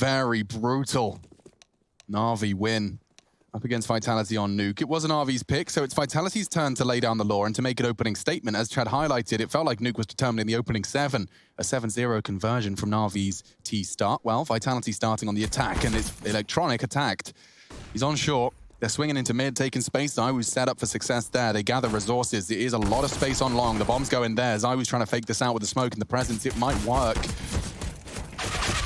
very brutal NaVi win up against Vitality on Nuke. It wasn't RV's pick, so it's Vitality's turn to lay down the law and to make an opening statement. As Chad highlighted, it felt like Nuke was determined in the opening 7. A 7-0 conversion from NaVi's T start. Well, Vitality starting on the attack, and it's Electronic attacked. He's on short. They're swinging into mid, taking space. zywoo's set up for success there. They gather resources. It is a lot of space on long. The bombs go in there. zywoo's trying to fake this out with the smoke and the presence. It might work.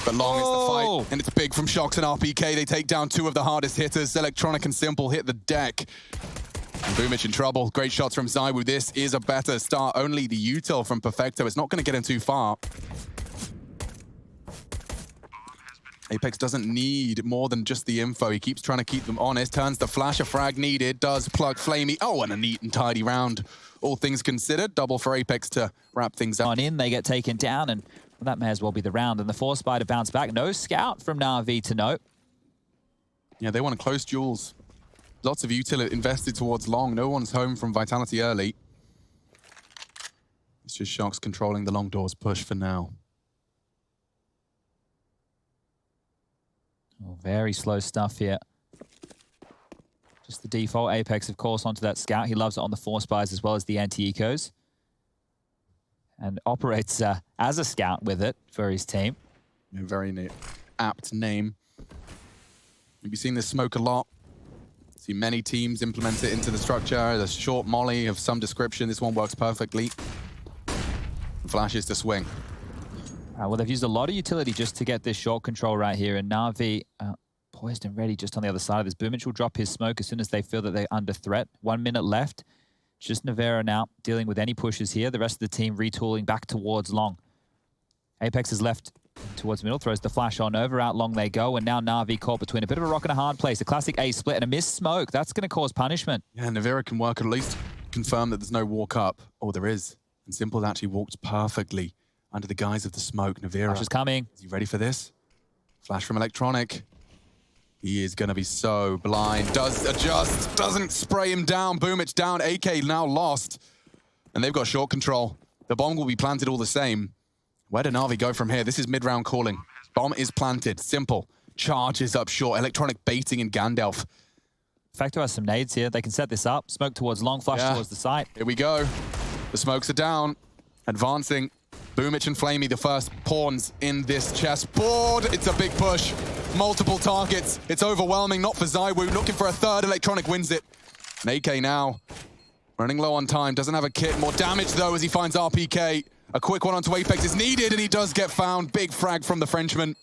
But long is the fight, and it's big from Shox and RPK. They take down 2 of the hardest hitters. Electronic and Simple hit the deck. And Boomich in trouble. Great shots from zywoo. This is a better start. Only the util from Perfecto. It's not going to get him too far. Apex doesn't need more than just the info. He keeps trying to keep them honest. Turns the flash, a frag needed. Does plug Flamey. Oh, and a neat and tidy round. All things considered. Double for Apex to wrap things up. On in, they get taken down, and well, that may as well be the round. And the Force Spider bounce back. No scout from NaVi to note. Yeah, they want to close duels. Lots of utility invested towards long. No one's home from Vitality early. It's just Shox controlling the long doors push for now. Oh, very slow stuff here. Just the default. Apex, of course, onto that scout. He loves it on the Force Spies as well as the anti-ecos. And operates as a scout with it for his team. Yeah, very apt name. You've seen this smoke a lot. See many teams implement it into the structure. The short molly of some description. This one works perfectly. Flashes to swing. Well, they've used a lot of utility just to get this short control right here. And NaVi poised and ready just on the other side of this. Boomich will drop his smoke as soon as they feel that they're under threat. 1 minute left. Just Navera now dealing with any pushes here. The rest of the team retooling back towards long. Apex is left towards middle, throws the flash on over. Out long they go, and now NaVi caught between a bit of a rock and a hard place. A classic A split and a missed smoke. That's going to cause punishment. Yeah, Navera can work at least confirm that there's no walk up. Oh, there is. And Simple actually walked perfectly under the guise of the smoke. Navera. Flash is coming. Is he ready for this? Flash from Electronic. He is going to be so blind. Does adjust. Doesn't spray him down. Boomich down. AK now lost. And they've got short control. The bomb will be planted all the same. Where did NaVi go from here? This is mid-round calling. Bomb is planted. Simple. Charges up short. Electronic baiting in Gandalf. Perfecto has some nades here. They can set this up. Smoke towards long. Flash towards the site. Here we go. The smokes are down. Advancing. Boomich and Flamey, the first pawns in this chessboard. It's a big push. Multiple targets. It's overwhelming, not for zywoo. Looking for a third. Electronic wins it. And AK now running low on time. Doesn't have a kit. More damage, though, as he finds RPK. A quick one onto Apex is needed, and he does get found. Big frag from the Frenchman.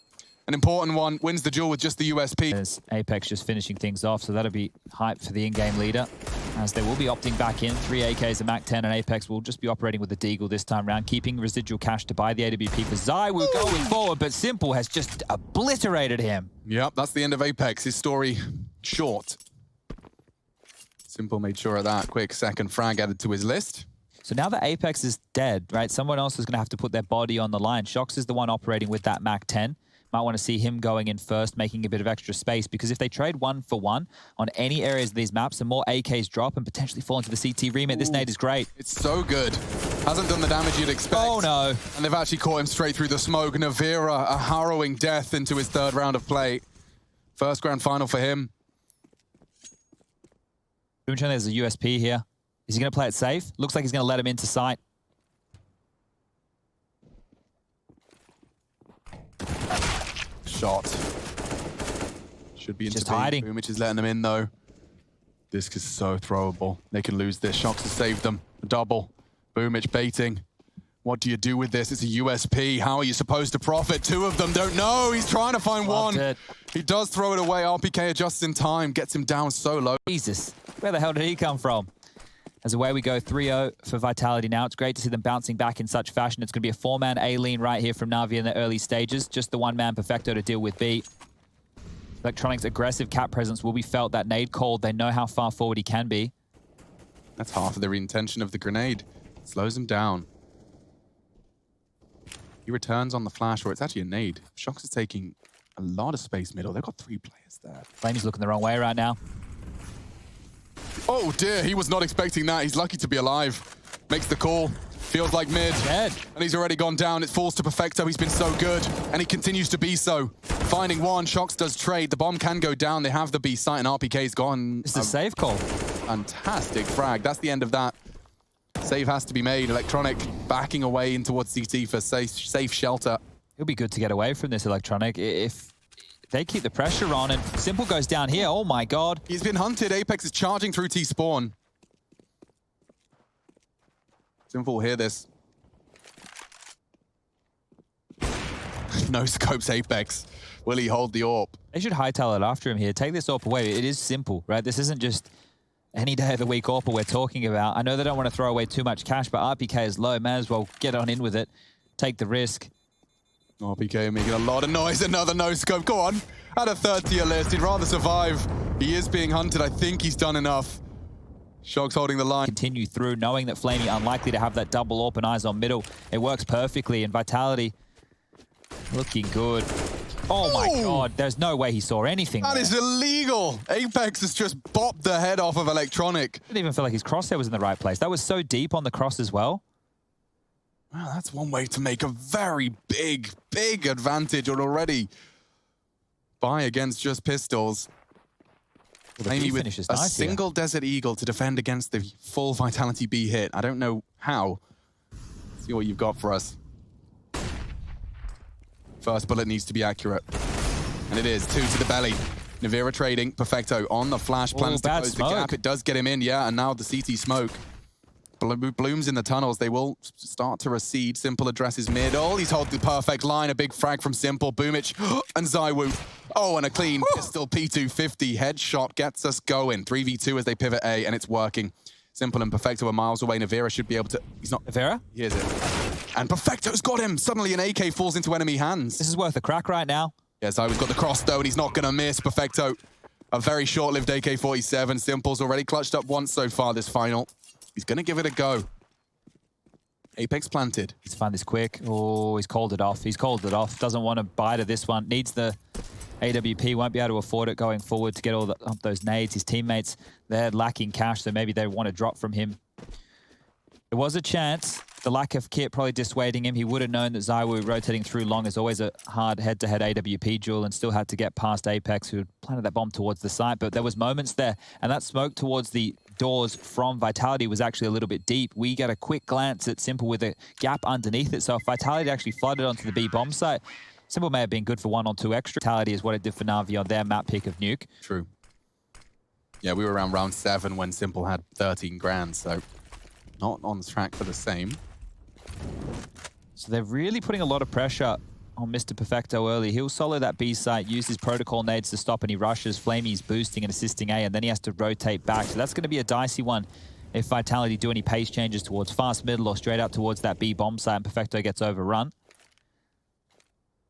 An important one. Wins the duel with just the USP. There's Apex just finishing things off, so that'll be hype for the in-game leader. As they will be opting back in. 3 AKs, a MAC-10, and Apex will just be operating with the Deagle this time round, keeping residual cash to buy the AWP for zywoo going forward, but Simple has just obliterated him. Yep, that's the end of Apex. His story short. Simple made sure of that. Quick second frag added to his list. So now that Apex is dead, right, someone else is going to have to put their body on the line. Shox is the one operating with that MAC-10. Might want to see him going in first, making a bit of extra space, because if they trade 1-for-1 on any areas of these maps, the more AKs drop and potentially fall into the CT remit. This nade is great. It's so good. Hasn't done the damage you'd expect. Oh, no. And they've actually caught him straight through the smoke. Navera, a harrowing death into his 3rd round of play. First grand final for him. There's a USP here. Is he going to play it safe? Looks like he's going to let him into sight. Shot. Should be into just hiding. Boomich is letting them in, though. This is so throwable. They can lose this. Shox has saved them. A double. Boomich baiting. What do you do with this? It's a USP. How are you supposed to profit? 2 of them don't know. He's trying to find one. He does throw it away. RPK adjusts in time. Gets him down so low. Jesus. Where the hell did he come from? As away we go, 3-0 for Vitality now. It's great to see them bouncing back in such fashion. It's going to be a 4-man A-lean right here from NaVi in the early stages. Just the 1-man Perfecto to deal with B. Electronic's aggressive cap presence will be felt. That nade called. They know how far forward he can be. That's half of the intention of the grenade. Slows him down. He returns on the flash, or it's actually a nade. Shox is taking a lot of space middle. They've got 3 players there. Flamey's looking the wrong way right now. Oh dear, he was not expecting that. He's lucky to be alive. Makes the call. Feels like mid. Dead. And he's already gone down. It falls to Perfecto. He's been so good. And he continues to be so. finding one. Shox does trade. The bomb can go down. They have the B site, and RPK's gone. It's a save call. Fantastic frag. That's the end of that. Save has to be made. Electronic backing away in towards CT for safe shelter. It'll be good to get away from this Electronic if they keep the pressure on, and Simple goes down here. Oh my god. He's been hunted. Apex is charging through T-spawn. Simple will hear this. No scopes Apex. Will he hold the AWP? They should hightail it after him here. Take this AWP away. It is Simple, right? This isn't just any day of the week AWP we're talking about. I know they don't want to throw away too much cash, but RPK is low. May as well get on in with it. Take the risk. RPK making a lot of noise. Another no scope. Go on. At a third tier list. He'd rather survive. He is being hunted. I think he's done enough. Shox holding the line. Continue through, knowing that Flamey unlikely to have that double AWP and eyes on middle. It works perfectly, and Vitality looking good. Oh my god, there's no way he saw anything. That is illegal. Apex has just bopped the head off of Electronic. Didn't even feel like his crosshair was in the right place. That was so deep on the cross as well. Well, that's one way to make a very big advantage already. Buy against just pistols. Maybe with a single Desert Eagle to defend against the full Vitality B hit. I don't know how. Let's see what you've got for us. First bullet needs to be accurate. And it is. 2 to the belly. Navira trading. Perfecto on the flash. Plans to close the gap. It does get him in, yeah. And now the CT smoke. Blooms in the tunnels. They will start to recede. Simple addresses mid. Oh, he's holding the perfect line. A big frag from Simple. Boomich and zywoo. Oh, and a clean pistol P250 headshot gets us going. 3v2 as they pivot A, and it's working. Simple and Perfecto are miles away. Navira should be able to... He's not... Navira? Here's it. And Perfecto's got him. Suddenly an AK falls into enemy hands. This is worth a crack right now. Yeah, Zywoo's got the cross though, and he's not going to miss. Perfecto, a very short-lived AK-47. Simple's already clutched up once so far this final. He's going to give it a go. Apex planted. He's found this quick. Oh, he's called it off. He's called it off. Doesn't want to bite at this one. Needs the AWP. Won't be able to afford it going forward to get all those nades. His teammates, they're lacking cash, so maybe they want to drop from him. There was a chance. The lack of kit probably dissuading him. He would have known that zywoo rotating through long is always a hard head-to-head AWP duel, and still had to get past Apex, who had planted that bomb towards the site. But there was moments there, and that smoke towards the doors from Vitality was actually a little bit deep. We get a quick glance at Simple with a gap underneath it. So if Vitality actually flooded onto the B bomb site, Simple may have been good for 1 or 2 extra. Vitality is what it did for NaVi on their map pick of Nuke. True. Yeah, we were around round 7 when Simple had 13 grand, so not on the track for the same. So they're really putting a lot of pressure on Mr. Perfecto early. He'll solo that B site, use his protocol nades to stop any rushes. Flamey's boosting and assisting A, and then he has to rotate back. So that's going to be a dicey one if Vitality do any pace changes towards fast middle or straight out towards that B bomb site and Perfecto gets overrun.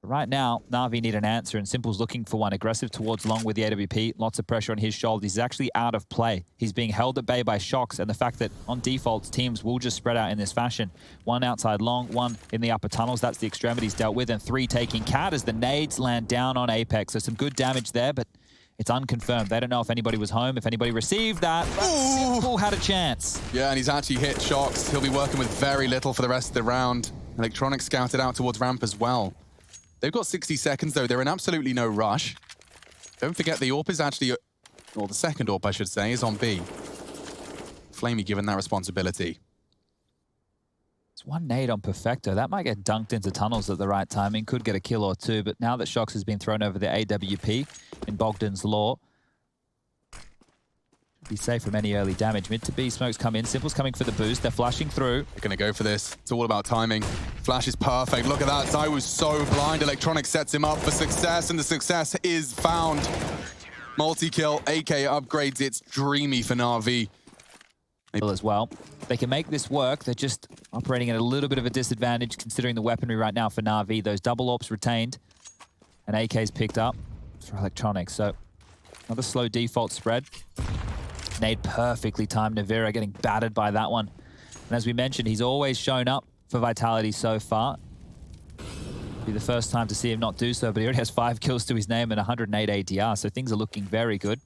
But right now, NaVi need an answer, and Simple's looking for one. Aggressive towards long with the AWP. Lots of pressure on his shoulders. He's actually out of play. He's being held at bay by Shox, and the fact that on default, teams will just spread out in this fashion. 1 outside long, 1 in the upper tunnels. That's the extremities dealt with, and 3 taking cat as the nades land down on Apex. So some good damage there, but it's unconfirmed. They don't know if anybody was home, if anybody received that. Simple had a chance. Yeah, and he's actually hit Shox. He'll be working with very little for the rest of the round. Electronic scouted out towards ramp as well. They've got 60 seconds, though. They're in absolutely no rush. Don't forget, the AWP is actually... Or the second AWP, I should say, is on B. Flamey given that responsibility. It's 1 nade on Perfecto. That might get dunked into tunnels at the right timing. Could get a kill or 2, but now that Shox has been thrown over the AWP in Bogdan's Law, be safe from any early damage. Mid to B, smokes come in. Simple's coming for the boost. They're flashing through. They're going to go for this. It's all about timing. Flash is perfect. Look at that. Zywoo's so blind. Electronic sets him up for success, and the success is found. Multi-kill. AK upgrades. It's dreamy for NaVi. As well. They can make this work. They're just operating at a little bit of a disadvantage considering the weaponry right now for NaVi. Those double AWPs retained, and AK's picked up for Electronic. So another slow default spread. Nade perfectly timed. Navira getting battered by that one. And as we mentioned, he's always shown up for Vitality so far. Be the first time to see him not do so, but he already has 5 kills to his name and 108 ADR, so things are looking very good.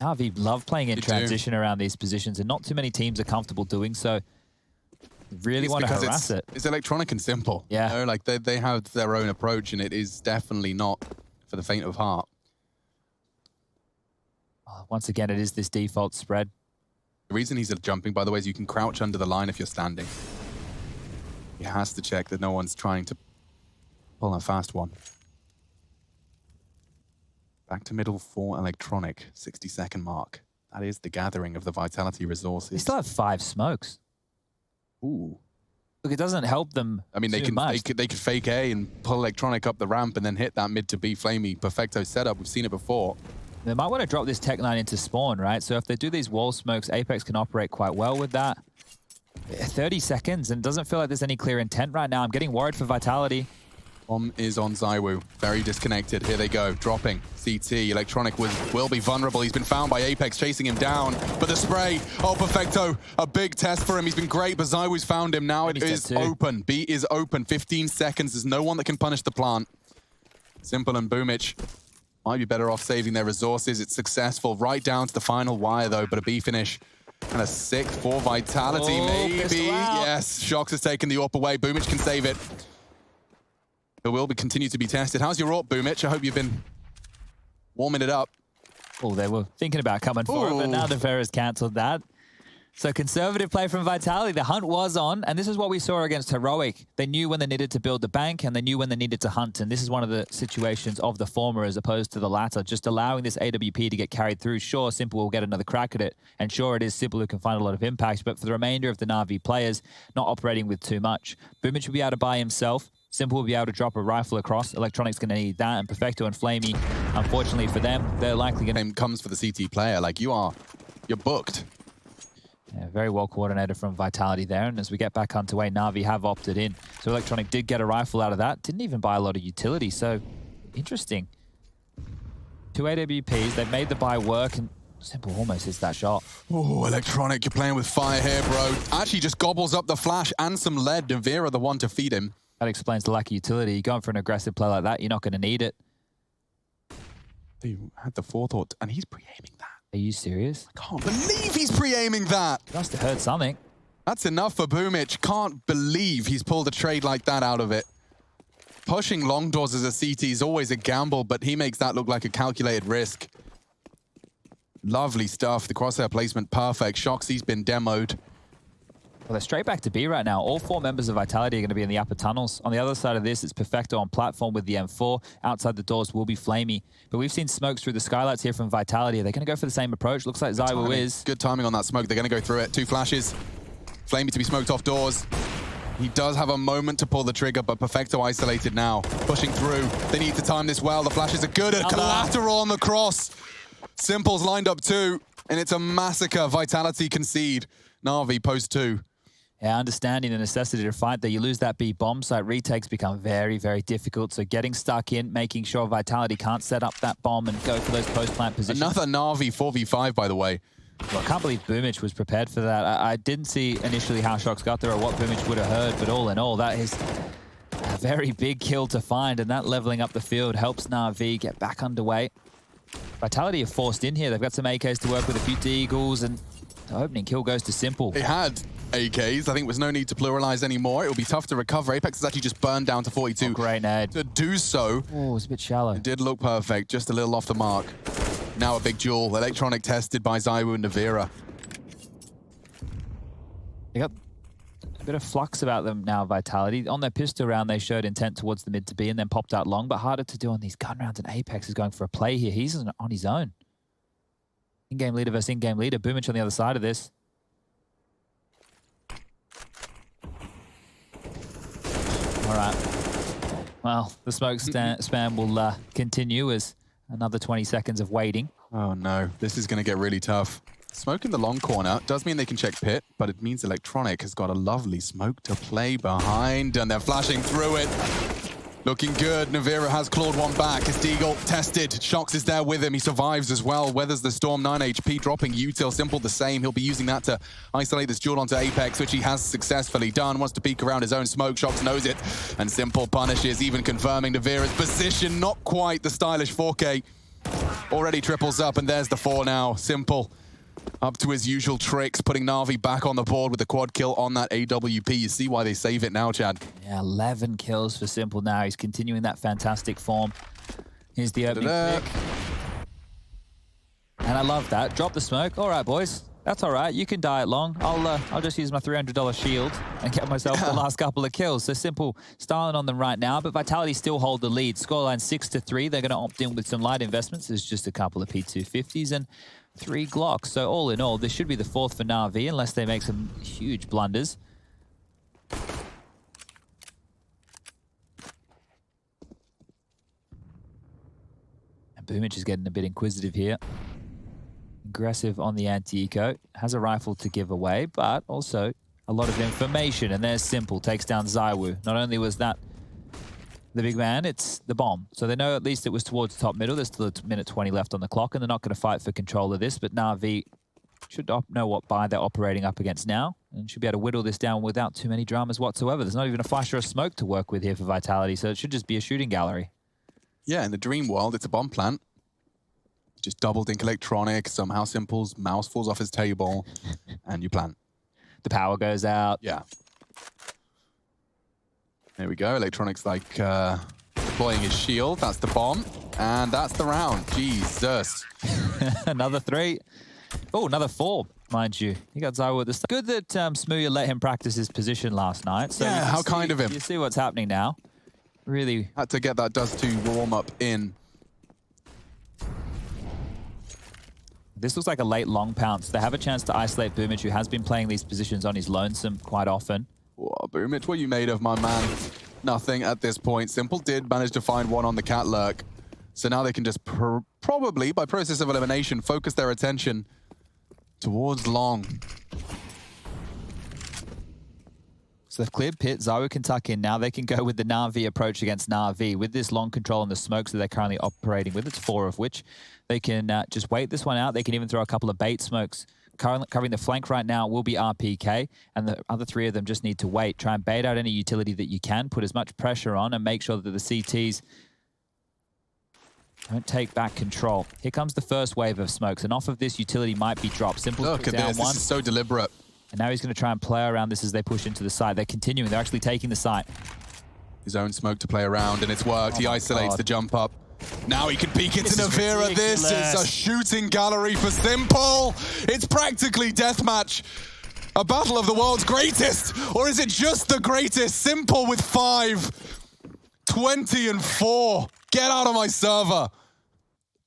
NaVi love playing in transition around these positions, and not too many teams are comfortable doing so. Really want to harass it. It's electronic and simple. Yeah. You know, like they have their own approach, and it is definitely not for the faint of heart. Once again, it is this default spread. The reason he's jumping, by the way, is you can crouch under the line if you're standing. He has to check that no one's trying to pull a fast one. Back to middle for electronic, 60-second mark. That is the gathering of the Vitality resources. They still have 5 smokes. Ooh. Look, it doesn't help them. I mean, they could fake A and pull electronic up the ramp and then hit that mid to B flamey perfecto setup. We've seen it before. They might want to drop this tech line into spawn, right? So if they do these wall smokes, Apex can operate quite well with that. 30 seconds, and it doesn't feel like there's any clear intent right now. I'm getting worried for Vitality. Bomb is on zywoo. Very disconnected. Here they go. Dropping. CT. Electronic will be vulnerable. He's been found by Apex, chasing him down. But the spray. Oh, perfecto. A big test for him. He's been great, but zywoo's found him. Now it is open. B is open. 15 seconds. There's no one that can punish the plant. Simple and Boomich might be better off saving their resources. It's successful right down to the final wire, though, but a B finish. And a 6 for Vitality, maybe. Yes, Shox has taken the AWP away. Boomich can save it. It will continue to be tested. How's your AWP, Boomich? I hope you've been warming it up. Oh, they were thinking about coming for it, but now NaVi's cancelled that. So conservative play from Vitality. The hunt was on, and this is what we saw against Heroic. They knew when they needed to build the bank, and they knew when they needed to hunt. And this is one of the situations of the former as opposed to the latter, just allowing this AWP to get carried through. Sure, Simple will get another crack at it, and sure, it is Simple who can find a lot of impact, but for the remainder of the NaVi players, not operating with too much. Boomich will be able to buy himself. Simple will be able to drop a rifle across. Electronic's going to need that, and Perfecto and Flamey, unfortunately for them, they're likely going to... Same comes for the CT player. Like, you're booked. Yeah, very well coordinated from Vitality there, and as we get back underway, NaVi have opted in. So Electronic did get a rifle out of that. Didn't even buy a lot of utility, so interesting. 2 AWPs, they've made the buy work, and Simple almost hits that shot. Oh, Electronic, you're playing with fire here, bro. Actually just gobbles up the flash and some lead. NaVi the one to feed him. That explains the lack of utility. You're going for an aggressive play like that, you're not going to need it. He had the forethought, and he's pre-aiming that. Are you serious? I can't believe he's pre-aiming that. He must have heard something. That's enough for Boomich. Can't believe he's pulled a trade like that out of it. Pushing long doors as a CT is always a gamble, but he makes that look like a calculated risk. Lovely stuff. The crosshair placement, perfect. Shoxy's been demoed. Well, they're straight back to B right now. All 4 members of Vitality are going to be in the upper tunnels. On the other side of this, it's Perfecto on platform with the M4. Outside the doors will be Flamey. But we've seen smokes through the skylights here from Vitality. Are they going to go for the same approach? Looks like zywoo is. Good timing on that smoke. They're going to go through it. 2 flashes. Flamey to be smoked off doors. He does have a moment to pull the trigger, but Perfecto isolated now. Pushing through. They need to time this well. The flashes are good. A collateral on the cross. Simple's lined up too, and it's a massacre. Vitality concede. NaVi post 2. Yeah, understanding the necessity to fight there. You lose that B bomb site, retakes become very, very difficult. So getting stuck in, making sure Vitality can't set up that bomb and go for those post-plant positions. Another NaVi 4v5, by the way. Well, I can't believe Boomich was prepared for that. I didn't see initially how Shox got there or what Boomich would have heard, but all in all, that is a very big kill to find, and that leveling up the field helps NaVi get back underway. Vitality are forced in here. They've got some AKs to work with, a few D-Eagles, and the opening kill goes to Simple. They had AKs. I think there's no need to pluralize anymore. It will be tough to recover. Apex has actually just burned down to 42. Oh, great nade. To do so. Oh, it's a bit shallow. It did look perfect, just a little off the mark. Now a big duel. Electronic tested by zywoo and NaVi. They got a bit of flux about them now, Vitality. On their pistol round, they showed intent towards the mid to B and then popped out long, but harder to do on these gun rounds, and Apex is going for a play here. He's on his own. In-game leader versus in-game leader. Boomich on the other side of this. All right. Well, the smoke spam will continue as another 20 seconds of waiting. Oh no, this is going to get really tough. Smoke in the long corner does mean they can check pit, but it means Electronic has got a lovely smoke to play behind, and they're flashing through it. Looking good. NaVi has clawed one back. His Deagle tested. Shox is there with him. He survives as well. Weathers the storm. 9 HP, dropping util. Simple the same. He'll be using that to isolate this duel onto Apex, which he has successfully done. Wants to peek around his own smoke. Shox knows it. And Simple punishes, even confirming NaVi's position. Not quite the stylish 4K. Already triples up, and there's the 4 now. Simple Up to his usual tricks, putting NaVi back on the board with the quad kill on that AWP. You see why they save it now, Chad. Yeah, 11 kills for Simple now. He's continuing that fantastic form. Here's the opening pick. And I love that. Drop the smoke. All right, boys. That's all right. You can die it long. I'll just use my $300 shield and get myself the last couple of kills. So Simple styling on them right now, but Vitality still hold the lead. Scoreline 6-3. They're going to opt in with some light investments. There's just a couple of P250s and 3 Glocks. So all in all, this should be the 4th for NaVi unless they make some huge blunders. And Boomich is getting a bit inquisitive here. Aggressive on the anti-eco. Has a rifle to give away, but also a lot of information. And there's Simple, takes down zywoo. Not only was that the big man, it's the bomb. So they know at least it was towards top middle. There's still a minute 20 left on the clock, and they're not going to fight for control of this. But NaVi should know what buy they're operating up against now, and should be able to whittle this down without too many dramas whatsoever. There's not even a flash or a smoke to work with here for Vitality, so it should just be a shooting gallery. Yeah, in the dream world, it's a bomb plant. Just double dink electronic, somehow Simple's mouse falls off his table, and you plant. The power goes out. Yeah. There we go. Electronic's like deploying his shield. That's the bomb. And that's the round. Jesus. Another 3. Oh, another 4, mind you. You got zywoo at the start. Good that Smooya let him practice his position last night. So yeah, how kind of him. You see what's happening now. Really. Had to get that DUST2 warm up in. This looks like a late long pounce. They have a chance to isolate Boomich, who has been playing these positions on his lonesome quite often. Whoa, Boomich, what are you made of, my man? Nothing at this point. Simple did manage to find one on the cat lurk. So now they can just probably, by process of elimination, focus their attention towards long. So they've cleared pit. zywoo can tuck in. Now they can go with the NaVi approach against NaVi. With this long control and the smokes that they're currently operating with, it's 4 of which they can just wait this one out. They can even throw a couple of bait smokes. Covering the flank right now will be RPK, and the other 3 of them just need to wait. Try and bait out any utility that you can, put as much pressure on, and make sure that the CTs don't take back control. Here comes the first wave of smokes, and off of this, utility might be dropped. Simple. Look at this. This is so deliberate. And now he's going to try and play around this as they push into the site. They're continuing. They're actually taking the site. His own smoke to play around, and it's worked. He isolates the jump up. Now he can peek into NaVi. This is a shooting gallery for Simple. It's practically deathmatch. A battle of the world's greatest. Or is it just the greatest? Simple with 5. 20 and 4. Get out of my server.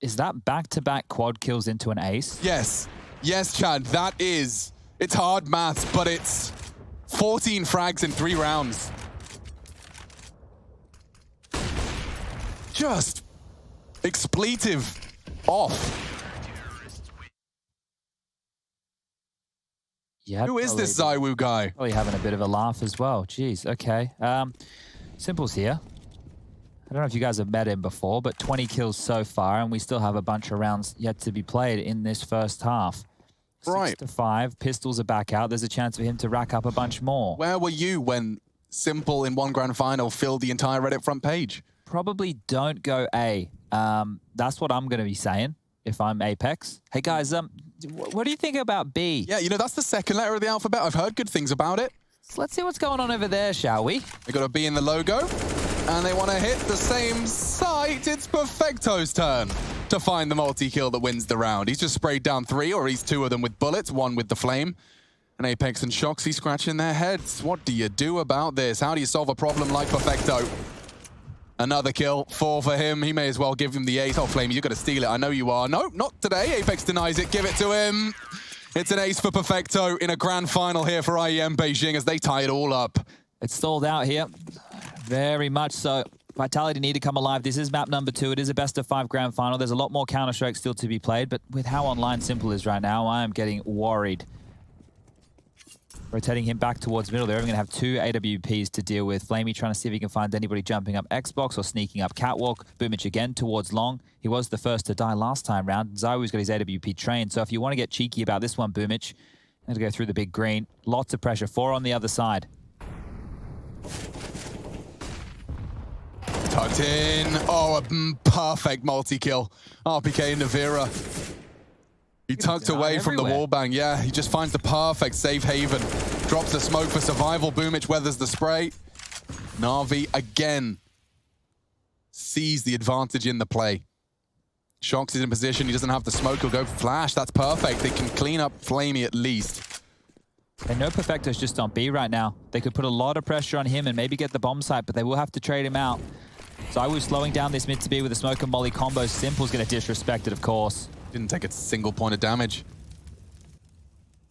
Is that back-to-back quad kills into an ace? Yes. Yes, Chad. That is. It's hard maths, but it's 14 frags in 3 rounds. Just expletive off. Yeah. Who is this zywoo guy? Probably having a bit of a laugh as well. Jeez. Okay. Simple's here. I don't know if you guys have met him before, but 20 kills so far, and we still have a bunch of rounds yet to be played in this first half. Right. 6-5. Pistols are back out. There's a chance for him to rack up a bunch more. Where were you when Simple in one grand final filled the entire Reddit front page? Probably don't go A. That's what I'm going to be saying if I'm Apex. Hey guys, what do you think about B? Yeah, you know, that's the second letter of the alphabet. I've heard good things about it. So let's see what's going on over there, shall we? They got a B in the logo, and they want to hit the same site. It's Perfecto's turn to find the multi-kill that wins the round. He's just sprayed down 3, or he's 2 of them with bullets, 1 with the flame. And Apex and Shoxy scratching their heads. What do you do about this? How do you solve a problem like Perfecto? Another kill, 4 for him. He may as well give him the ace. Oh, Flame, you've got to steal it. I know you are. No, not today. Apex denies it. Give it to him. It's an ace for Perfecto in a grand final here for IEM Beijing as they tie it all up. It's stalled out here. Very much so. Vitality need to come alive. This is map number 2. It is a best of 5 grand final. There's a lot more Counter-Strike still to be played, but with how online Simple is right now, I am getting worried. Rotating him back towards middle. They're even going to have 2 AWPs to deal with. Flamey trying to see if he can find anybody jumping up Xbox or sneaking up Catwalk. Boomich again towards long. He was the first to die last time round. zywoo's got his AWP trained. So if you want to get cheeky about this one, Boomich, you have to go through the big green. Lots of pressure. 4 on the other side. Tucked in. Oh, a perfect multi-kill. RPK and NaVi. He tucked away from the wallbang. Yeah, he just finds the perfect safe haven. Drops the smoke for survival. Boomich weathers the spray. NaVi again sees the advantage in the play. Shox is in position. He doesn't have the smoke. He'll go flash. That's perfect. They can clean up Flamey at least. They know Perfecto's just on B right now. They could put a lot of pressure on him and maybe get the bomb site, but they will have to trade him out. Zywoo slowing down this mid to B with a smoke and molly combo. Simple's going to disrespect it, of course. Didn't take a single point of damage.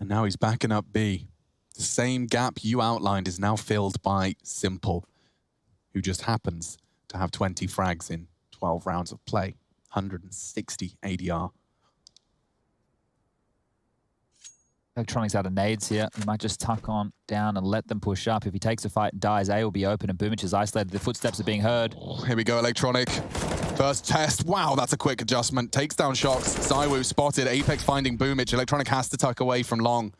And now he's backing up B. The same gap you outlined is now filled by Simple, who just happens to have 20 frags in 12 rounds of play. 160 ADR. Electronics out of nades here. He might just tuck on down and let them push up. If he takes a fight and dies, A will be open and Boomich is isolated. The footsteps are being heard. Here we go, Electronic. First test. Wow, that's a quick adjustment. Takes down Shox. Zywoo spotted. Apex finding Boomich. Electronic has to tuck away from long.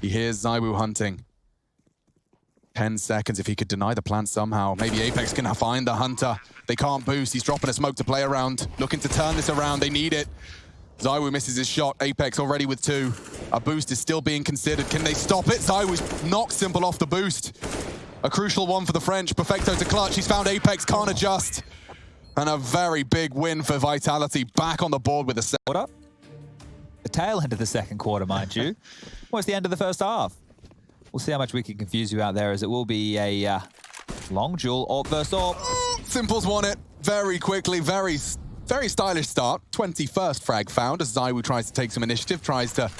He hears Zywoo hunting. 10 seconds if he could deny the plant somehow. Maybe Apex can find the hunter. They can't boost. He's dropping a smoke to play around. Looking to turn this around. They need it. Zywoo misses his shot. Apex already with 2. A boost is still being considered. Can they stop it? Zywoo's knocked Simple off the boost. A crucial one for the French. Perfecto to clutch. He's found Apex. Can't adjust. And a very big win for Vitality. Back on the board with a... What up? The tail end of the second quarter, mind you. Well, it's the end of the first half. We'll see how much we can confuse you out there, as it will be a long duel, AWP versus AWP. Simple's won it very quickly. Very stylish start. 21st frag found as Zywoo tries to take some initiative, tries to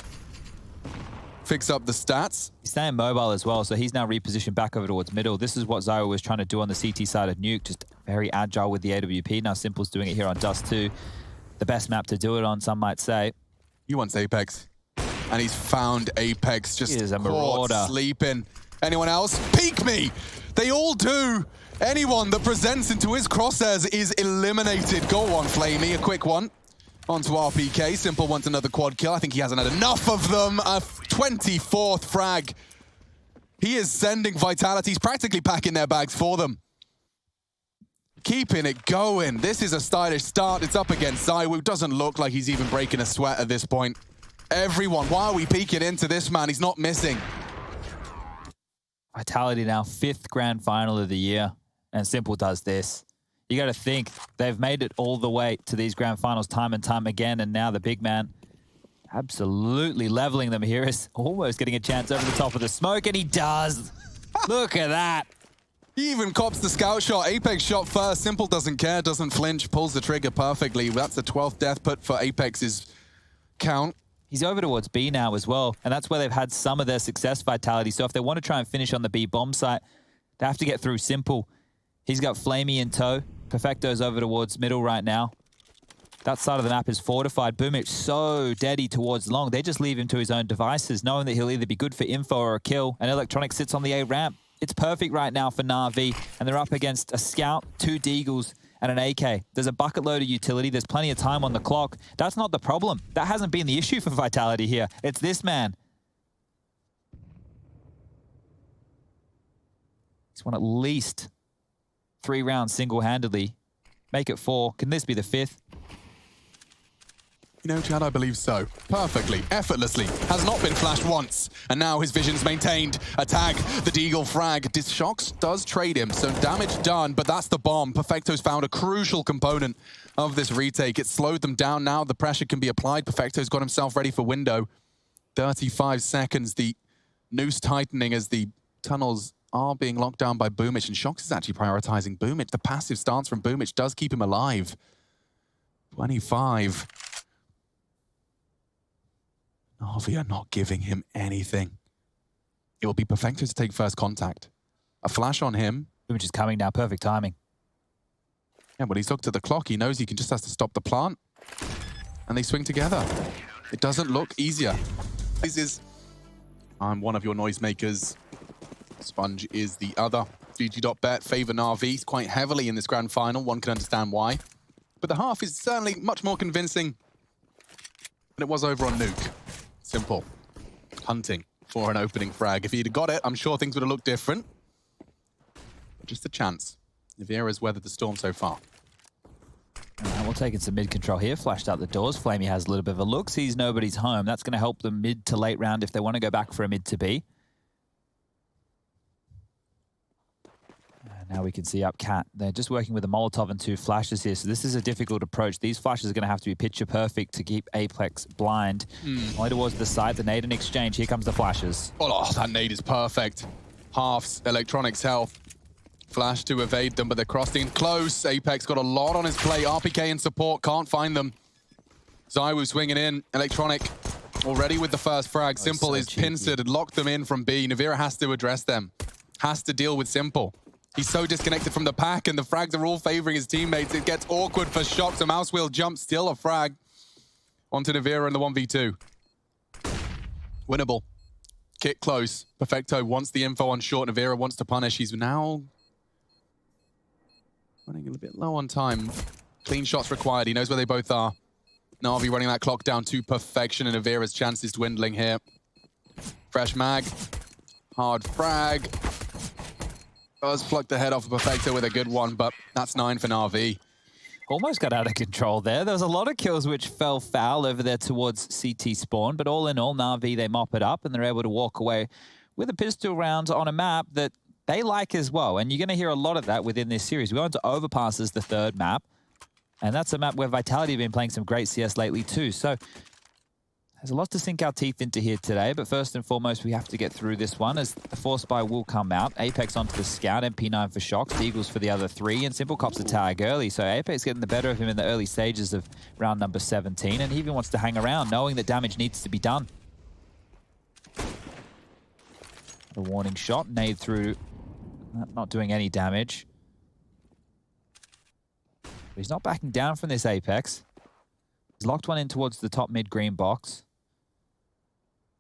fix up the stats. He's staying mobile as well, so he's now repositioned back over towards middle. This is what Zywoo was trying to do on the CT side of Nuke, just very agile with the AWP. Now Simple's doing it here on DUST2. The best map to do it on, some might say. He wants Apex. And he's found Apex just he is a marauder. Sleeping. Anyone else? Peek me! They all do! Anyone that presents into his crosshairs is eliminated. Go on, Flamey, a quick one. Onto RPK. Simple wants another quad kill. I think he hasn't had enough of them. A 24th frag. He is sending Vitality. He's practically packing their bags for them. Keeping it going. This is a stylish start. It's up against Zywoo. Doesn't look like he's even breaking a sweat at this point. Everyone, why are we peeking into this man? He's not missing. Vitality now 5th grand final of the year, and Simple does this. You got to think, they've made it all the way to these grand finals time and time again, and now the big man absolutely leveling them here is almost getting a chance over the top of the smoke, and he does. Look at that. He even cops the scout shot. Apex shot first. Simple doesn't care, doesn't flinch, pulls the trigger perfectly. That's the 12th death put for Apex's count. He's over towards B now as well, and that's where they've had some of their success, Vitality. So if they want to try and finish on the B bomb site, they have to get through Simple. He's got Flamey in tow. Perfecto's over towards middle right now. That side of the map is fortified. Boomich so deady towards long. They just leave him to his own devices, knowing that he'll either be good for info or a kill. And Electronic sits on the A ramp. It's perfect right now for NaVi, and they're up against a Scout, 2 Deagles, and an AK. There's a bucket load of utility. There's plenty of time on the clock. That's not the problem. That hasn't been the issue for Vitality here. It's this man. He's won at least 3 rounds single-handedly. Make it 4. Can this be the 5th? You know, Chad, I believe so. Perfectly, effortlessly. Has not been flashed once. And now his vision's maintained. A tag, the Deagle frag. Shox does trade him, so damage done, but that's the bomb. Perfecto's found a crucial component of this retake. It slowed them down now. The pressure can be applied. Perfecto's got himself ready for window. 35 seconds. The noose tightening as the tunnels are being locked down by Boomich, and Shox is actually prioritizing Boomich. The passive stance from Boomich does keep him alive. 25. NaVi are not giving him anything. It will be Perfecto to take first contact. A flash on him. Boomich is coming now. Perfect timing. Yeah, when he's looked at the clock, he knows he just has to stop the plant. And they swing together. It doesn't look easier. This is... I'm one of your noisemakers. Sponge is the other. GG.bet favor NaVi quite heavily in this grand final. One can understand why. But the half is certainly much more convincing than it was over on Nuke. Simple. Hunting for an opening frag. If he'd got it, I'm sure things would have looked different. But just a chance. NiBR has weathered the storm so far. We'll taking some mid control here. Flashed out the doors. Flamey has a little bit of a look. Sees nobody's home. That's going to help them mid to late round if they want to go back for a mid to B. And now we can see up Cat. They're just working with a Molotov and 2 flashes here. So this is a difficult approach. These flashes are going to have to be picture perfect to keep Apex blind. Only towards the side. The nade in exchange. Here comes the flashes. Oh, that nade is perfect. Halves Electronics' health. Flash to evade them, but they're crossing close. Apex got a lot on his plate. RPK in support, can't find them. zywoo swinging in. Electronic already with the first frag. Simple is pincered and locked them in from B. NaVi has to address them. Has to deal with Simple. He's so disconnected from the pack, and the frags are all favoring his teammates. It gets awkward for Shock. So mouse wheel jump, still a frag onto NaVi in the 1v2. Winnable. Kick close. Perfecto wants the info on short. NaVi wants to punish. He's now running a bit low on time. Clean shots required. He knows where they both are. NaVi running that clock down to perfection, and NaVi's chances dwindling here. Fresh mag. Hard frag. Does pluck the head off of Perfecto with a good one, but that's 9 for NaVi. Almost got out of control there. There was a lot of kills which fell foul over there towards CT spawn, but all in all, NaVi, they mop it up and they're able to walk away with a pistol round on a map that they like as well. And you're going to hear a lot of that within this series. We're going to Overpass as the 3rd map, and that's a map where Vitality have been playing some great CS lately too. So there's a lot to sink our teeth into here today, but first and foremost, we have to get through this one as the Force Spy will come out. Apex onto the Scout, MP9 for Shocks, Eagles for the other 3, and Simple cops a tag early. So Apex getting the better of him in the early stages of round number 17, and he even wants to hang around, knowing that damage needs to be done. A warning shot, nade through, not doing any damage. But he's not backing down from this Apex. He's locked one in towards the top mid green box.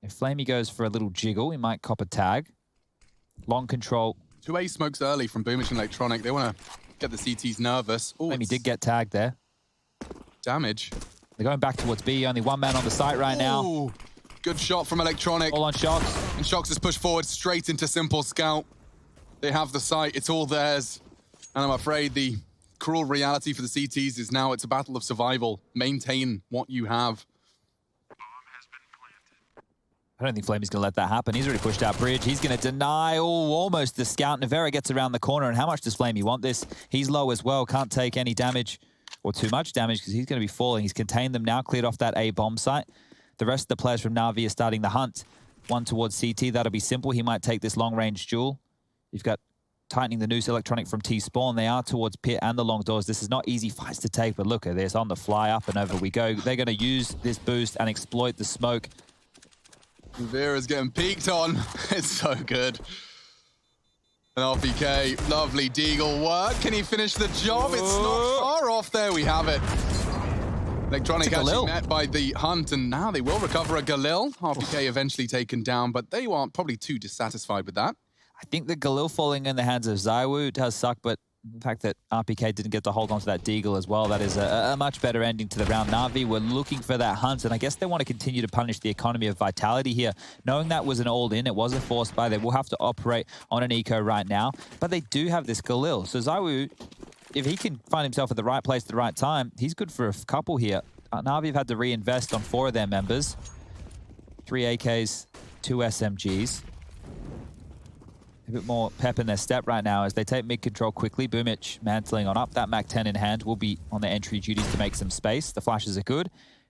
If Flamey goes for a little jiggle, he might cop a tag. Long control. 2A smokes early from Boomich and Electronic. They want to get the CTs nervous. Oh, Flamey did get tagged there. Damage. They're going back towards B. Only one man on the site right now. Good shot from Electronic. All on Shocks. And Shocks is pushed forward straight into Simple Scout. They have the site. It's all theirs. And I'm afraid the cruel reality for the CTs is now it's a battle of survival. Maintain what you have. I don't think Flamey's going to let that happen. He's already pushed out bridge. He's going to deny almost the Scout. NaVi gets around the corner. And how much does Flamey want this? He's low as well. Can't take any damage or too much damage because he's going to be falling. He's contained them now, cleared off that A bomb site. The rest of the players from NaVi are starting the hunt. One towards CT. That'll be Simple. He might take this long-range duel. You've got tightening the noose Electronic from T-spawn. They are towards pit and the long doors. This is not easy fights to take, but look at this. On the fly, up and over we go. They're going to use this boost and exploit the smoke. Vera's getting peeked on. It's so good. An RPK, lovely Deagle work. Can he finish the job? It's not far off. There we have it. Electronic actually met by the hunt, and now they will recover a Galil. RPK eventually taken down, but they aren't probably too dissatisfied with that. I think the Galil falling in the hands of zywoo does suck, but the fact that RPK didn't get to hold on to that Deagle as well, that is a much better ending to the round. NaVi were looking for that hunt, and I guess they want to continue to punish the economy of Vitality here. Knowing that was an all-in, it was a forced buy. They will have to operate on an eco right now, but they do have this Galil. So zywoo, if he can find himself at the right place at the right time, he's good for a couple here. NaVi have had to reinvest on 4 of their members. 3 AKs, 2 SMGs. A bit more pep in their step right now as they take mid-control quickly. Boomich mantling on up. That MAC-10 in hand will be on their entry duties to make some space. The flashes are good,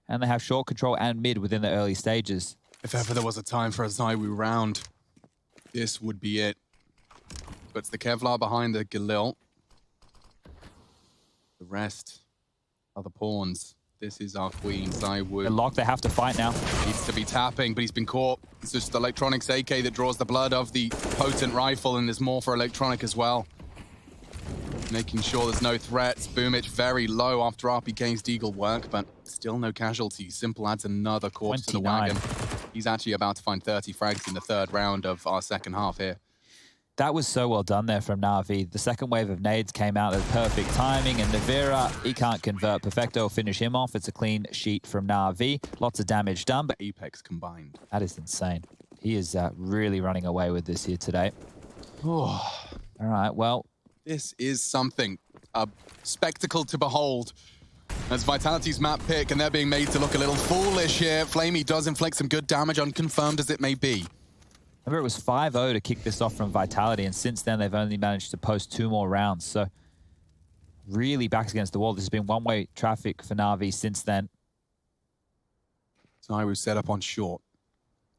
and they have short control and mid within the early stages. If ever there was a time for a zywoo round, this would be it. But it's the Kevlar behind the Galil. The rest are the pawns. This is our queen, zywoo. They're locked, they have to fight now. Needs to be tapping, but he's been caught. It's just Electronic's AK that draws the blood of the potent rifle, and there's more for Electronic as well. Making sure there's no threats. Boomich very low after RPK's Deagle work, but still no casualties. Simple adds another corpse to the wagon. He's actually about to find 30 frags in the 3rd round of our second half here. That was so well done there from NaVi. The second wave of nades came out at perfect timing, and NaVi, he can't convert. Perfecto will finish him off. It's a clean sheet from NaVi. Lots of damage done, but Apex combined. That is insane. He is really running away with this here today. All right, well. This is something. A spectacle to behold. As Vitality's map pick, and they're being made to look a little foolish here. Flamey does inflict some good damage, unconfirmed as it may be. Remember, it was 5-0 to kick this off from Vitality, and since then they've only managed to post 2 more rounds. So really backs against the wall. This has been one-way traffic for NaVi since then. zywoo set up on short.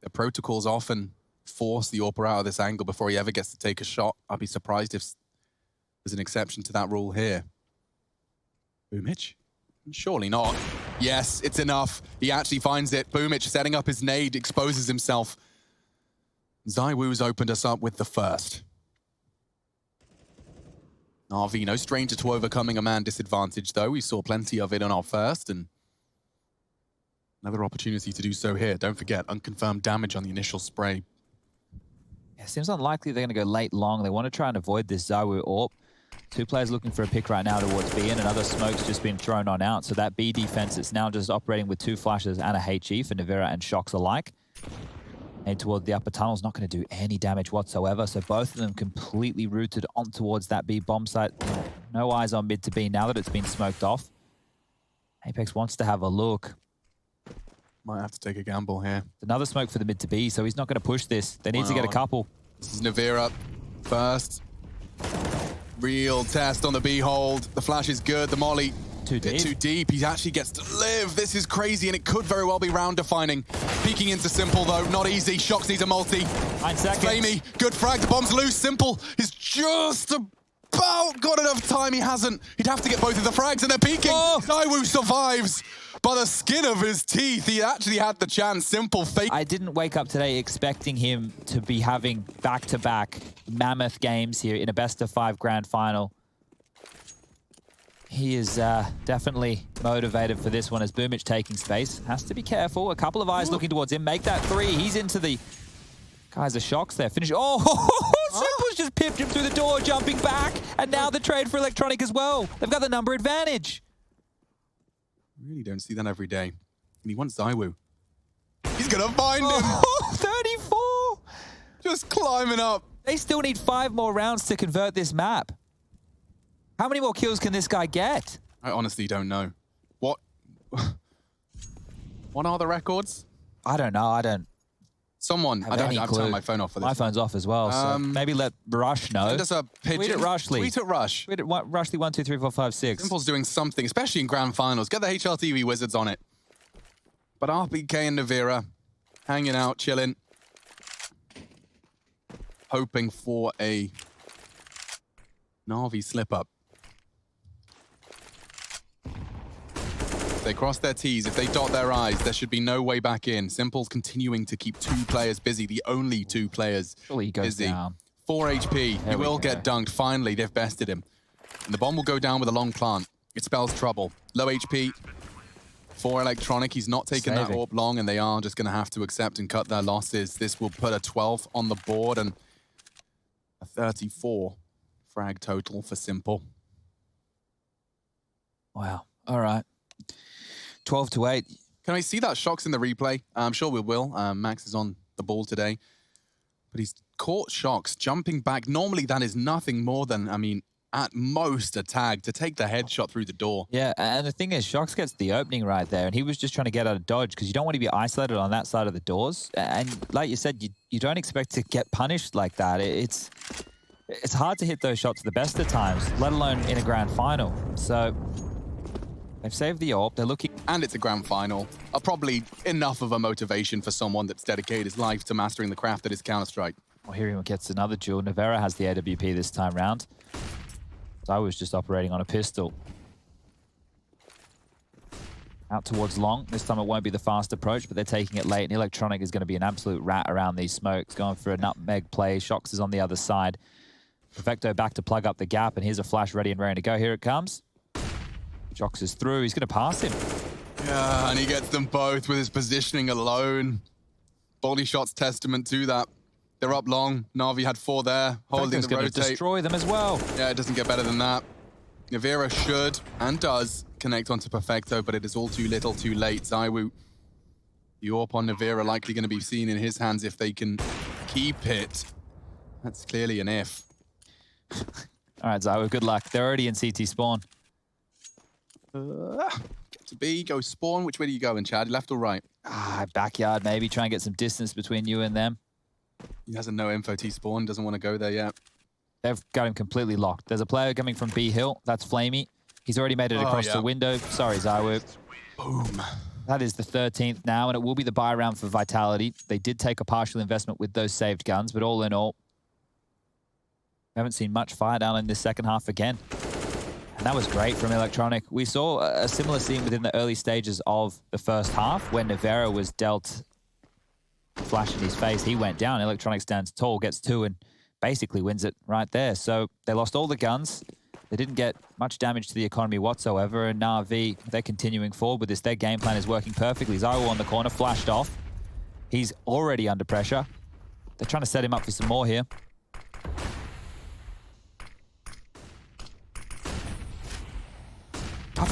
The protocols often force the AWPer out of this angle before he ever gets to take a shot. I'd be surprised if there's an exception to that rule here. Boomich? Surely not. Yes, it's enough. He actually finds it. Boomich setting up his nade, exposes himself. zywoo's opened us up with the first. NaVi, no stranger to overcoming a man disadvantage, though. We saw plenty of it on our first, and another opportunity to do so here. Don't forget, unconfirmed damage on the initial spray. Yeah, seems unlikely they're going to go late long. They want to try and avoid this zywoo AWP. 2 players looking for a pick right now towards B, and another smoke's just been thrown on out. So that B defense is now just operating with 2 flashes and a HE for Navira and Shox alike. Head toward the upper tunnel is not going to do any damage whatsoever. So both of them completely rooted on towards that B bomb site. No eyes on mid to B now that it's been smoked off. Apex wants to have a look. Might have to take a gamble here. Another smoke for the mid to B, so he's not going to push this. They need to get a couple. This is Navira first. Real test on the B hold. The flash is good. The molly too deep. Too deep. He actually gets to live. This is crazy, and it could very well be round defining. Peeking into Simple though, not easy. Shox needs a multi. 9 seconds. Flamey, good frag. The bomb's loose. Simple is just about got enough time. He hasn't. He'd have to get both of the frags, and they're peeking. Oh. zywoo survives by the skin of his teeth. He actually had the chance. Simple fake. I didn't wake up today expecting him to be having back-to-back mammoth games here in a best-of-5 grand final. He is definitely motivated for this one as Boomich taking space. Has to be careful. A couple of eyes looking towards him. Make that 3. He's into the Kaiser Shox there. Finish. Oh, Simple's just pipped him through the door, jumping back. And now the trade for Electronic as well. They've got the number advantage. Really don't see that every day. And he wants zywoo. He's gonna find him! 34! Just climbing up. They still need 5 more rounds to convert this map. How many more kills can this guy get? I honestly don't know. What are the records? I don't know. I don't. Someone, I've turned my phone off for this. My phone's off as well, so maybe let Rush know. Send us a pigeon. Tweet at Rushley. Tweet at Rush. Tweet at Rushley 1, 2, 3, 4, 5, 6. Simple's doing something, especially in grand finals. Get the HLTV Wizards on it. But RPK and Navira hanging out, chilling, hoping for a NaVi slip-up. If they cross their T's, if they dot their I's, there should be no way back in. Simple's continuing to keep 2 players busy, the only 2 players Surely he goes busy. down. 4 HP, he will get dunked. Finally, they've bested him. And the bomb will go down with a long plant. It spells trouble. Low HP for Electronic. He's not taking that AWP long, and they are just going to have to accept and cut their losses. This will put a 12 on the board and a 34 frag total for Simple. Wow. All right. 12-8. Can I see that Shox in the replay? I'm sure we will. Max is on the ball today. But he's caught Shox jumping back. Normally that is nothing more than, I mean, at most a tag to take the headshot through the door. Yeah, and the thing is, Shox gets the opening right there, and he was just trying to get out of dodge because you don't want to be isolated on that side of the doors. And like you said, you don't expect to get punished like that. It's hard to hit those shots the best of times, let alone in a grand final. So they've saved the AWP. They're looking... And it's a grand final. Probably enough of a motivation for someone that's dedicated his life to mastering the craft that is Counter-Strike. Well, here he gets another duel. Navera has the AWP this time round. So I was just operating on a pistol. Out towards long. This time it won't be the fast approach, but they're taking it late. And Electronic is going to be an absolute rat around these smokes. Going for a nutmeg play. Shox is on the other side. Perfecto back to plug up the gap. And here's a flash ready and raring to go. Here it comes. Shox is through. He's going to pass him. Yeah, and he gets them both with his positioning alone. Body shot's testament to that. They're up long. NaVi had 4 there, holding the rotate. Destroy them as well. Yeah, it doesn't get better than that. Navira should and does connect onto Perfecto, but it is all too little, too late. zywoo, the AWP on Navira likely going to be seen in his hands if they can keep it. That's clearly an if. All right, zywoo, good luck. They're already in CT spawn. to B, go spawn. Which way do you go in, Chad? Left or right? Backyard, maybe. Try and get some distance between you and them. He has a no info T spawn. Doesn't want to go there yet. They've got him completely locked. There's a player coming from B Hill. That's Flamey. He's already made it across the window. Sorry, Zywoo. Boom. That is the 13th now, and it will be the buy round for Vitality. They did take a partial investment with those saved guns, but all in all, we haven't seen much fire down in this second half again. And that was great from Electronic. We saw a similar scene within the early stages of the first half when nykytilan was dealt a flash in his face. He went down. Electronic stands tall, gets two, and basically wins it right there. So they lost all the guns. They didn't get much damage to the economy whatsoever, and NaVi, they're continuing forward with this. Their game plan is working perfectly. zywoo on the corner, flashed off. He's already under pressure. They're trying to set him up for some more here.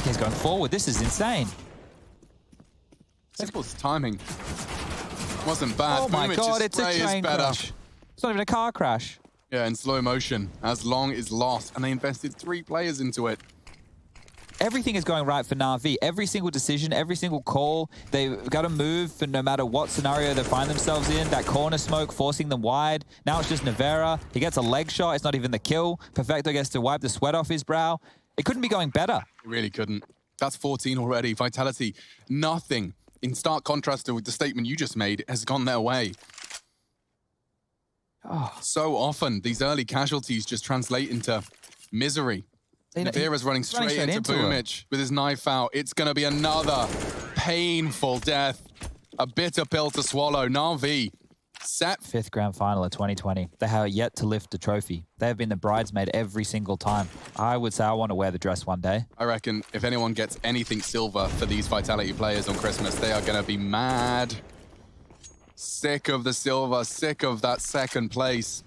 He's going forward. This is insane. Simple's timing wasn't bad. Oh my God, it's a train crash. It's not even a car crash. Yeah, in slow motion, as long is lost, and they invested 3 players into it. Everything is going right for NaVi. Every single decision, every single call, they've got to move for no matter what scenario they find themselves in. That corner smoke forcing them wide. Now it's just nykytilan. He gets a leg shot. It's not even the kill. Perfecto gets to wipe the sweat off his brow. It couldn't be going better. It really couldn't. That's 14 already. Vitality, nothing. In stark contrast to the statement you just made, has gone their way. Oh. So often, these early casualties just translate into misery. nykytilan's running straight into Boomich with his knife out. It's going to be another painful death. A bitter pill to swallow. NaVi set. 5th grand final of 2020. They have yet to lift a trophy. They have been the bridesmaid every single time. I would say I want to wear the dress one day. I reckon if anyone gets anything silver for these Vitality players on Christmas, they are going to be mad. Sick of the silver, sick of that second place.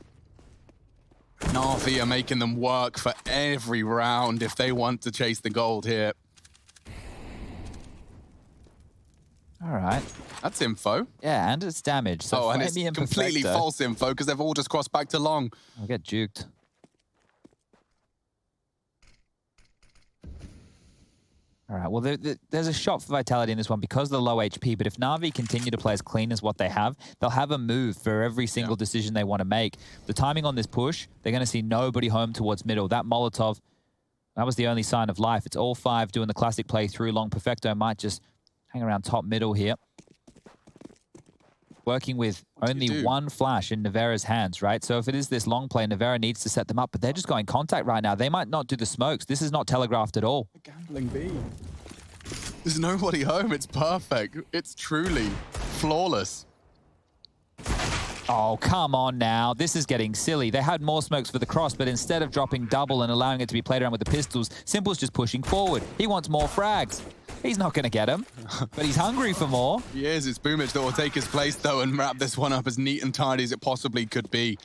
NaVi are making them work for every round if they want to chase the gold here. All right. That's info. Yeah, and it's damage. So and it's completely false info because they've all just crossed back to long. I'll get juked. All right, well, there's a shot for Vitality in this one because of the low HP, but if NaVi continue to play as clean as what they have, they'll have a move for every single decision they want to make. The timing on this push, they're going to see nobody home towards middle. That Molotov, that was the only sign of life. It's all 5 doing the classic play through long. Perfecto might just hang around top middle here. Working with only one flash in nykytilan's hands, right? So if it is this long play, nykytilan needs to set them up, but they're just going contact right now. They might not do the smokes. This is not telegraphed at all. A gambling B. There's nobody home. It's perfect. It's truly flawless. Oh, come on now. This is getting silly. They had more smokes for the cross, but instead of dropping double and allowing it to be played around with the pistols, Simple's just pushing forward. He wants more frags. He's not going to get him, but he's hungry for more. He is. It's Boomich that will take his place, though, and wrap this one up as neat and tidy as it possibly could be.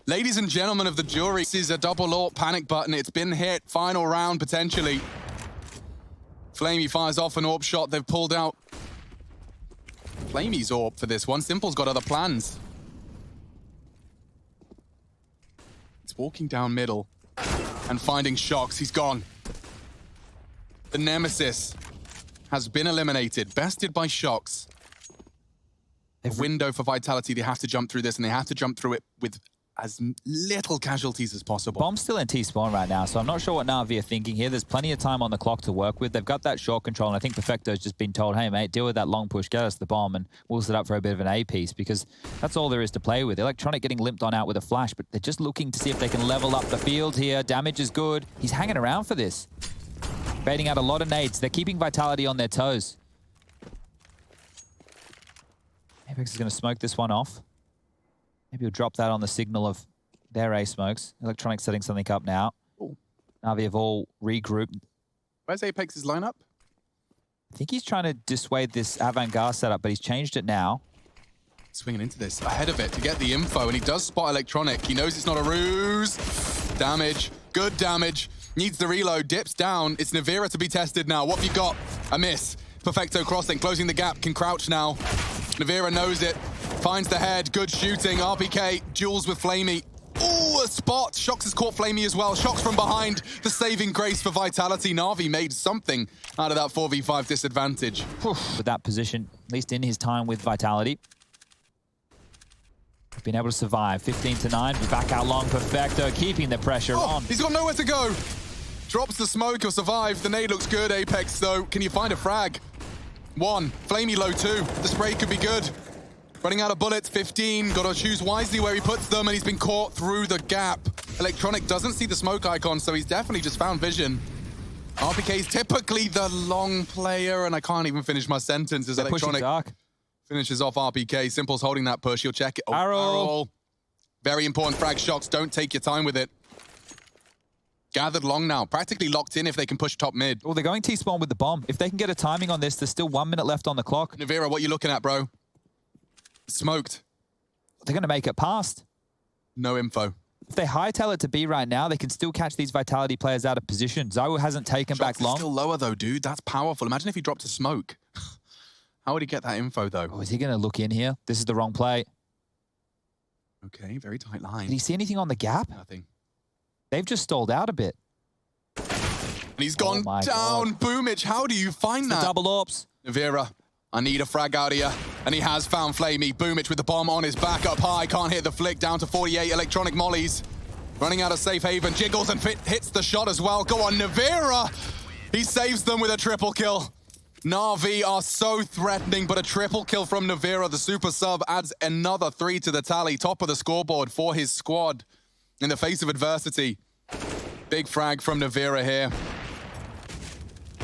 Ladies and gentlemen of the jury, this is a double AWP panic button. It's been hit. Final round, potentially. Flamey fires off an AWP shot. They've pulled out Flamey's AWP for this one. Simple's got other plans. It's walking down middle and finding shocks. He's gone. The nemesis has been eliminated, bested by shocks. A window for Vitality. They have to jump through this, and they have to jump through it with as little casualties as possible. Bomb's still in T-spawn right now, so I'm not sure what NaVi are thinking here. There's plenty of time on the clock to work with. They've got that short control, and I think Perfecto's just been told, hey, mate, deal with that long push, get us the bomb, and we'll set up for a bit of an A piece, because that's all there is to play with. Electronic getting limped on out with a flash, but they're just looking to see if they can level up the field here. Damage is good. He's hanging around for this. Baiting out a lot of nades. They're keeping Vitality on their toes. Apex is going to smoke this one off. Maybe he'll drop that on the signal of their A smokes. Electronic setting something up now. Ooh. NaVi have all regrouped. Where's Apex's lineup? I think he's trying to dissuade this avant-garde setup, but he's changed it now. Swinging into this, ahead of it to get the info, and he does spot Electronic. He knows it's not a ruse. Damage, good damage. Needs the reload, dips down. It's nykytilan to be tested now. What have you got? A miss. Perfecto crossing, closing the gap, can crouch now. nykytilan knows it, finds the head, good shooting. RPK, duels with Flamey. Ooh, a spot. Shox has caught Flamey as well. Shox from behind. The saving grace for Vitality. NaVi made something out of that 4v5 disadvantage. With that position, at least in his time with Vitality. Been able to survive. 15-9. We're back out long. Perfecto keeping the pressure on. He's got nowhere to go. Drops the smoke. He'll survive. The nade looks good. Apex, though. Can you find a frag? 1. Flamey low 2. The spray could be good. Running out of bullets, 15. Got to choose wisely where he puts them, and he's been caught through the gap. Electronic doesn't see the smoke icon, so he's definitely just found vision. RPK is typically the long player, and I can't even finish my sentence as Electronic finishes off RPK. Simple's holding that push. He'll check it. Oh, barrel. Very important frag shots. Don't take your time with it. Gathered long now. Practically locked in if they can push top mid. Well, they're going T-spawn with the bomb. If they can get a timing on this, there's still 1 minute left on the clock. Navira, what are you looking at, bro? Smoked. They're going to make it past. No info. If they hightail it to B right now, they can still catch these Vitality players out of position. zywoo hasn't taken back long. Still lower, though, dude. That's powerful. Imagine if he dropped a smoke. How would he get that info, though? Oh, is he going to look in here? This is the wrong play. Okay, very tight line. Did he see anything on the gap? Nothing. They've just stalled out a bit. And he's gone down. Boomich, how do you find that? Double orbs. Navira, I need a frag out here. And he has found Flamey. Boomich with the bomb on his back up high. Can't hit the flick. Down to 48. Electronic mollies. Running out of safe haven. Jiggles and hits the shot as well. Go on, Navira. He saves them with a triple kill. NaVi are so threatening, but a triple kill from Navira. The super sub adds another 3 to the tally. Top of the scoreboard for his squad in the face of adversity. Big frag from Navira here.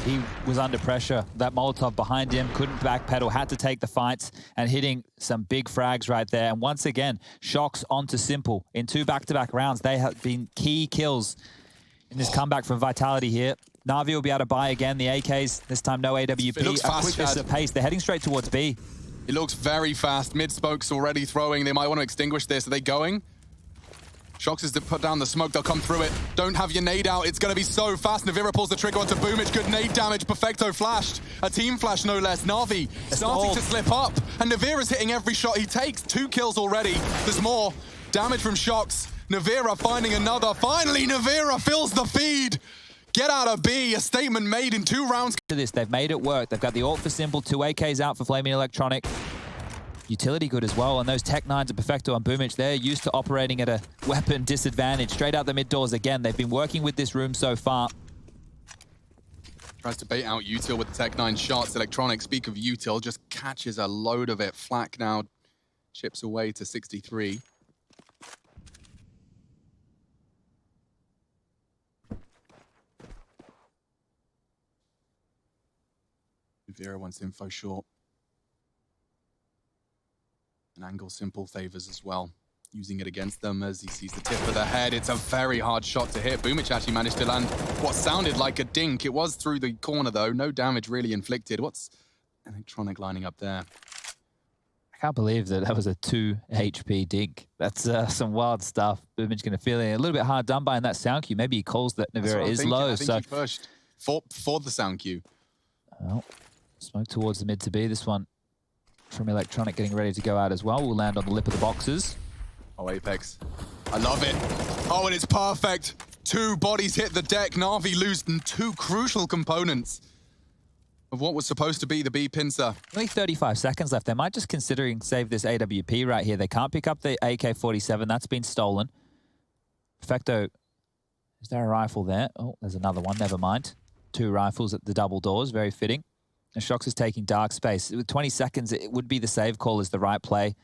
He was under pressure. That Molotov behind him, couldn't backpedal, had to take the fights, and hitting some big frags right there. And once again, Shox onto Simple. In 2 back-to-back rounds, they have been key kills in this comeback from Vitality here. NaVi will be able to buy again the AKs. This time, no AWP. It looks fast, quickness of pace. They're heading straight towards B. It looks very fast. Mid-smoke's already throwing. They might want to extinguish this. Are they going? Shox is to put down the smoke. They'll come through it. Don't have your nade out. It's going to be so fast. Navira pulls the trigger onto Boomich. Good nade damage. Perfecto flashed. A team flash, no less. NaVi starting to slip up. And Navira's hitting every shot he takes. 2 kills already. There's more. Damage from Shox. Navira finding another. Finally, Navira fills the feed. Get out of B. A statement made in 2 rounds. To this, they've made it work. They've got the ult for Simple. 2 AKs out for Flaming Electronic. Utility good as well, and those Tech 9s of Perfecto and Boomich, they're used to operating at a weapon disadvantage. Straight out the mid doors again. They've been working with this room so far. Tries to bait out Util with the Tech 9 shots. Electronic, speak of Util, just catches a load of it. Flak now chips away to 63. Vera wants info short. An angle Simple favors as well. Using it against them as he sees the tip of the head. It's a very hard shot to hit. Boomich actually managed to land what sounded like a dink. It was through the corner though. No damage really inflicted. What's Electronic lining up there? I can't believe that was a 2 HP dink. That's some wild stuff. Boomich going to feel it a little bit hard done by in that sound cue. Maybe he calls that Navira is low. I think he pushed for the sound cue. Well, smoke towards the mid to B. This one from Electronic getting ready to go out as well. We'll land on the lip of the boxes. Oh, Apex. I love it. Oh, and it's perfect. 2 bodies hit the deck. NaVi losing 2 crucial components of what was supposed to be the B pincer. Only 35 seconds left. They might just considering save this AWP right here. They can't pick up the AK-47. That's been stolen. Perfecto. Is there a rifle there? Oh, there's another one. Never mind. 2 rifles at the double doors. Very fitting. And Shox is taking dark space. With 20 seconds, it would be the save call is the right play.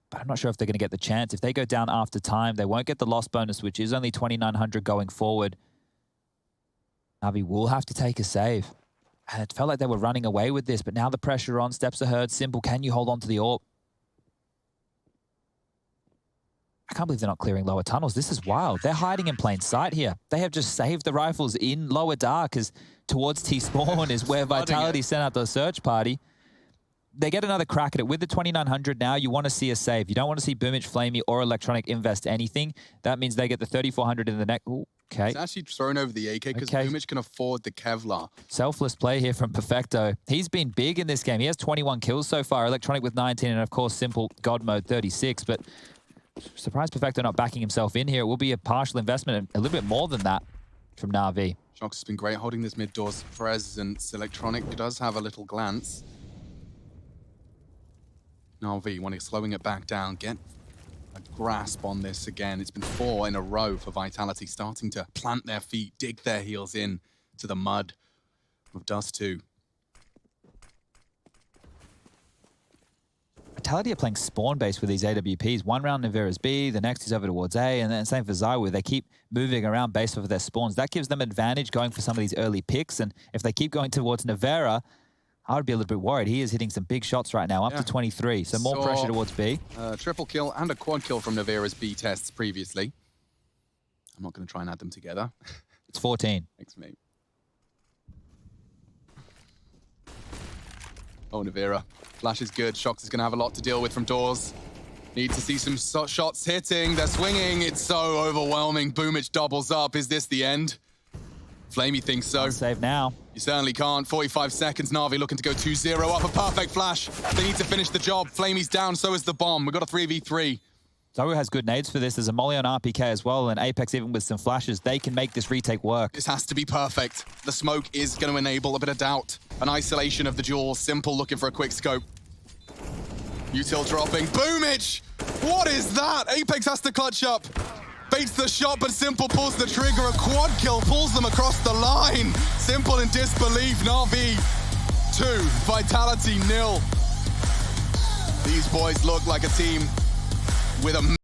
But I'm not sure if they're going to get the chance. If they go down after time, they won't get the loss bonus, which is only 2,900 going forward. NaVi will have to take a save. And it felt like they were running away with this, but now the pressure on, steps are heard. Simple, can you hold on to the AWP? I can't believe they're not clearing lower tunnels. This is wild. They're hiding in plain sight here. They have just saved the rifles in lower dark as towards T-spawn is where Vitality sent out the search party. They get another crack at it. With the 2,900 now, you want to see a save. You don't want to see Boomich, Flamey, or Electronic invest anything. That means they get the 3,400 in the neck. Ooh, okay. It's actually thrown over the AK because Boomich can afford the Kevlar. Selfless play here from Perfecto. He's been big in this game. He has 21 kills so far. Electronic with 19, and of course, Simple God Mode 36. But Surprised Perfecto not backing himself in here. It will be a partial investment and a little bit more than that from NaVi. Shox has been great holding this mid door's presence. Electronic does have a little glance. NaVi, when he's slowing it back down, get a grasp on this again. It's been 4 in a row for Vitality, starting to plant their feet, dig their heels in to the mud of DUST2. Vitality are playing spawn base with these AWPs. One round Navera's B, the next is over towards A, and then same for zywoo. They keep moving around based off of their spawns. That gives them advantage going for some of these early picks, and if they keep going towards Navera, I would be a little bit worried. He is hitting some big shots right now, up to 23, so more pressure towards B. Triple kill and a quad kill from Navera's B tests previously. I'm not going to try and add them together. It's 14. Thanks, mate. Oh, Navera. Flash is good. Shox is going to have a lot to deal with from doors. Need to see some shots hitting. They're swinging. It's so overwhelming. Boomich doubles up. Is this the end? Flamey thinks so. Save now. You certainly can't. 45 seconds. NaVi looking to go 2-0 up. A perfect flash. They need to finish the job. Flamey's down. So is the bomb. We've got a 3v3. zywoo has good nades for this. There's a molly on RPK as well, and Apex even with some flashes. They can make this retake work. This has to be perfect. The smoke is going to enable a bit of doubt. An isolation of the duel. Simple looking for a quick scope. Util dropping. Boomich! What is that? Apex has to clutch up. Baits the shot, but Simple pulls the trigger. A quad kill pulls them across the line. Simple in disbelief. NaVi 2, Vitality 0. These boys look like a team with a